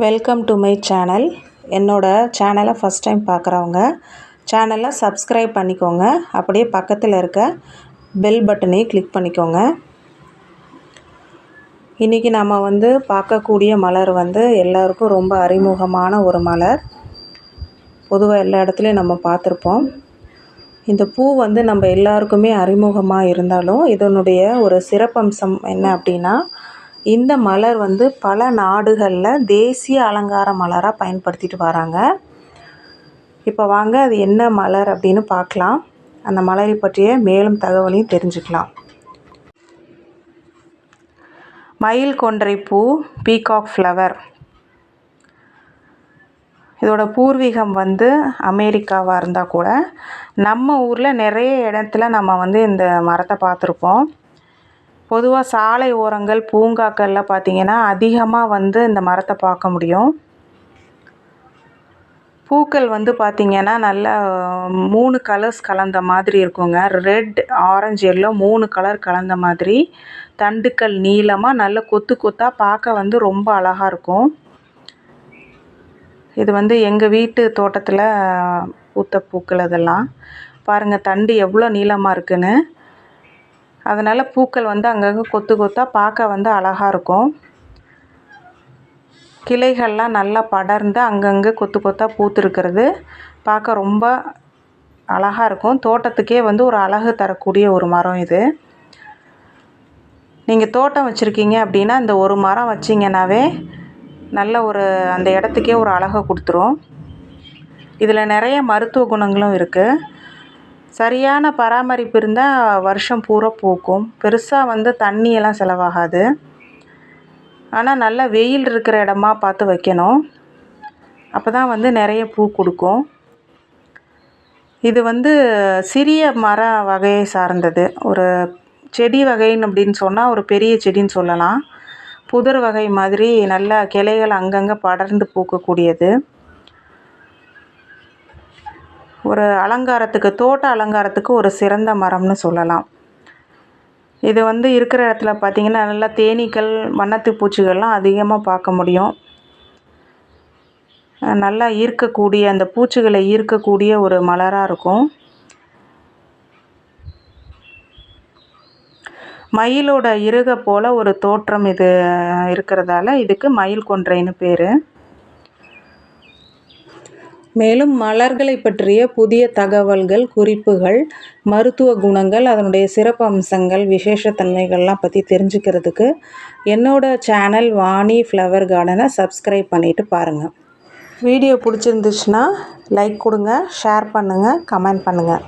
Welcome to my channel. என்னோடய சேனலை first time பார்க்குறவங்க சேனலை சப்ஸ்கிரைப் பண்ணிக்கோங்க. அப்படியே பக்கத்தில் இருக்க பெல் பட்டனையும் கிளிக் பண்ணிக்கோங்க. இன்றைக்கி நம்ம பார்க்கக்கூடிய மலர் எல்லாருக்கும் ரொம்ப அறிமுகமான ஒரு மலர். பொதுவாக எல்லா இடத்துலையும் நம்ம பார்த்துருப்போம். இந்த பூ நம்ம எல்லாருக்குமே அறிமுகமாக இருந்தாலும் இதனுடைய ஒரு சிறப்பம்சம் என்ன அப்படின்னா, இந்த மலர் பல நாடுகளில் தேசிய அலங்கார மலராக பயன்படுத்திட்டு வராங்க. இப்போ வாங்க அது என்ன மலர் அப்படின்னு பார்க்கலாம். அந்த மலரை பற்றிய மேலும் தகவலையும் தெரிஞ்சுக்கலாம். மயில் கொன்றை பூ, பீகாக் ஃப்ளவர். இதோட பூர்வீகம் அமெரிக்காவாக இருந்தால் கூட நம்ம ஊரில் நிறைய இடத்துல நம்ம இந்த மரத்தை பார்த்துருப்போம். பொதுவாக சாலை ஓரங்கள், பூங்காக்களில் பார்த்திங்கன்னா அதிகமாக இந்த மரத்தை பார்க்க முடியும். பூக்கள் பார்த்திங்கன்னா நல்லா 3 கலர்ஸ் கலந்த மாதிரி இருக்குங்க. ரெட், ஆரஞ்சு, எல்லோ 3 கலர் கலந்த மாதிரி. தண்டுக்கள் நீளமாக நல்ல கொத்து கொத்தாக பார்க்க ரொம்ப அழகாக இருக்கும். இது எங்கள் வீட்டு தோட்டத்தில் பூத்த பூக்கள். இதெல்லாம் பாருங்கள், தண்டு எவ்வளோ நீளமாக இருக்குன்னு. அதனால் பூக்கள் அங்கங்கே கொத்து கொத்தாக பார்க்க அழகாக இருக்கும். கிளைகள்லாம் நல்லா படர்ந்து அங்கங்கே கொத்து கொத்தாக பூத்துருக்கிறது பார்க்க ரொம்ப அழகாக இருக்கும். தோட்டத்துக்கே ஒரு அழகு தரக்கூடிய ஒரு மரம் இது. நீங்கள் தோட்டம் வச்சுருக்கீங்க அப்படின்னா இந்த ஒரு மரம் வச்சிங்கனாவே நல்ல ஒரு அந்த இடத்துக்கே ஒரு அழகை கொடுத்துரும். இதில் நிறைய மருத்துவ குணங்களும் இருக்குது. சரியான பராமரிப்பு இருந்தால் வருஷம் பூரா பூக்கும். பெருசாக தண்ணியெல்லாம் செலவாகாது. ஆனால் நல்லா வெயில் இருக்கிற இடமா பார்த்து வைக்கணும். அப்போ தான் நிறைய பூ கொடுக்கும். இது சிறிய மர வகையை சார்ந்தது. ஒரு செடி வகைன்னு அப்படின்னு சொன்னால் ஒரு பெரிய செடின்னு சொல்லலாம். புதர் வகை மாதிரி நல்லா கிளைகள் அங்கங்கே படர்ந்து பூக்கக்கூடியது. ஒரு அலங்காரத்துக்கு, தோட்ட அலங்காரத்துக்கு ஒரு சிறந்த மரம்னு சொல்லலாம். இது இருக்கிற இடத்துல பார்த்திங்கன்னா நல்லா தேனீக்கள், வண்ணத்து பூச்சிகள்லாம் அதிகமாக பார்க்க முடியும். நல்லா ஈர்க்கக்கூடிய, அந்த பூச்சிகளை ஈர்க்கக்கூடிய ஒரு மலராக இருக்கும். மயிலோட இறகை போல் ஒரு தோற்றம் இது இருக்கிறதால இதுக்கு மயில் கொன்றைன்னு பேர். மேலும் மலர்களை பற்றிய புதிய தகவல்கள், குறிப்புகள், மருத்துவ குணங்கள், அதனுடைய சிறப்பு அம்சங்கள், விசேஷத்தன்மைகள்லாம் பற்றி தெரிஞ்சுக்கிறதுக்கு என்னோடய சேனல் வாணி ஃப்ளவர் கார்டனை சப்ஸ்கிரைப் பண்ணிவிட்டு பாருங்கள். வீடியோ பிடிச்சிருந்துச்சுன்னா லைக் கொடுங்க, ஷேர் பண்ணுங்கள், கமெண்ட் பண்ணுங்கள்.